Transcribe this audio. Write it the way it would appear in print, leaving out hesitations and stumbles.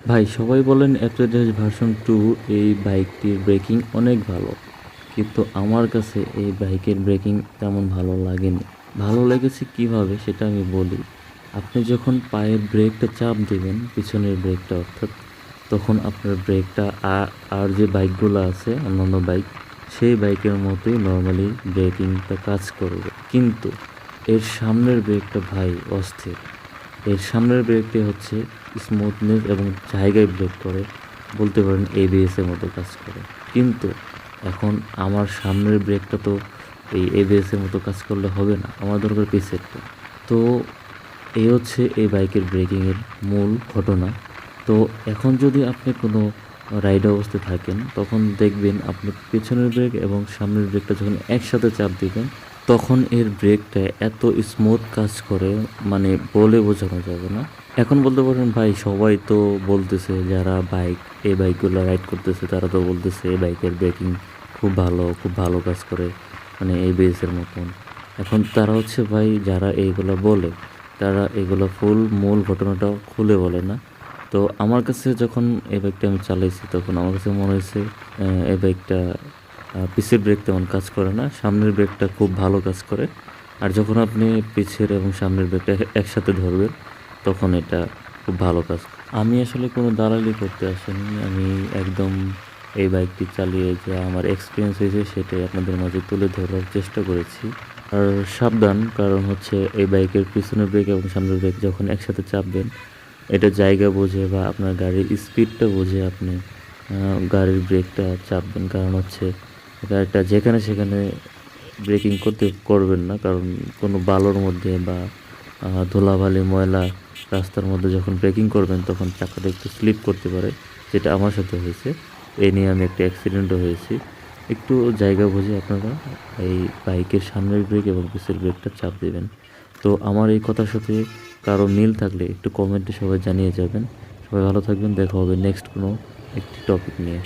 ভাই সবাই বলেন অ্যাপ্রেডিস ভার্সন 2 এই বাইকটির ব্রেকিং অনেক ভালো, কিন্তু আমার কাছে এই বাইকের ব্রেকিং তেমন ভালো লাগেনি। ভালো লেগেছে কিভাবে সেটা আমি বলি। আপনি যখন পায়ের ব্রেকটা চাপ দিবেন, পিছনের ব্রেকটা অর্থাৎ, তখন আপনার ব্রেকটা আর যে বাইকগুলো আছে অন্যান্য বাইক, সেই বাইকের মতোই নর্মালি ব্রেকিংটা কাজ করবে, কিন্তু এর সামনের ব্রেকটা ভাই অস্থির। এর সামনের ব্রেকটি হচ্ছে স্মুথনেস এবং জায়গায় ব্রেক করে, বলতে পারেন এবিএস এর মতো কাজ করে। কিন্তু এখন আমার সামনের ব্রেকটা তো এই এবিএস এর মতো কাজ করলে হবে না, আমার দরকার পিছেরটা। তো এই হচ্ছে এই বাইকের ব্রেকিংয়ের মূল ঘটনা। তো এখন যদি আপনি কোনো রাইড অবস্থায় থাকেন, তখন দেখবেন আপনি পেছনের ব্রেক এবং সামনের ব্রেকটা যখন একসাথে চাপ দিবেন, তখন এর ব্রেকটা এত স্মুথ কাজ করে, মানে বলে বোঝানো যাবে না। এখন বলতে পারেন ভাই সবাই তো বলতেছে, যারা এই বাইকগুলো রাইড করতেছে তারা তো বলতেছে এই বাইকের ব্রেকিং খুব ভালো, খুব ভালো কাজ করে, মানে এবিএস এর মতন। এখন তারা হচ্ছে ভাই, যারা এইগুলো বলে, তারা এগুলো ফুল মূল ঘটনাটা খুলে বলে না। তো আমার কাছে যখন এই বাইকটা আমি চালাইছি, তখন আমার কাছে মনে হয়েছে এই বাইকটা পিছের ব্রেক তেমন কাজ করে না, সামনের ব্রেকটা খুব ভালো কাজ করে। আর যখন আপনি পিছের এবং সামনের ব্রেকটা একসাথে ধরবেন, তখন এটা খুব ভালো কাজ করে। আমি আসলে কোনো দালালি করতে আসিনি, আমি একদম এই বাইকটি চালিয়ে যে আমার এক্সপিরিয়েন্স হয়েছে সেটাই আপনাদের মাঝে তুলে ধরার চেষ্টা করেছি। আর সাবধান, কারণ হচ্ছে এই বাইকের পিছনের ব্রেক এবং সামনের ব্রেক যখন একসাথে চাপবেন, এটা জায়গা বুঝে বা আপনার গাড়ির স্পিডটা বুঝে আপনি গাড়ির ব্রেকটা চাপবেন। কারণ হচ্ছে গাড়িটা যেখানে সেখানে ব্রেকিং করবেন না, কারণ কোনো বালুর মধ্যে বা ধুলাবালি ময়লা রাস্তার মধ্যে যখন ব্রেকিং করবেন, তখন চাকাটা একটু স্লিপ করতে পারে, যেটা আমার সাথে হয়েছে। এই নিয়ে আমি একটা অ্যাক্সিডেন্টও হয়েছি। একটু জায়গা বুঝে আপনারা এই বাইকের সামনের ব্রেক এবং পিছের ব্রেকটা চাপ দেবেন। তো আমার এই কথার সাথে কারো মিল থাকলে একটু কমেন্টে সবাই জানিয়ে যাবেন। সবাই ভালো থাকবেন, দেখা হবে নেক্সট কোনো একটি টপিক নিয়ে।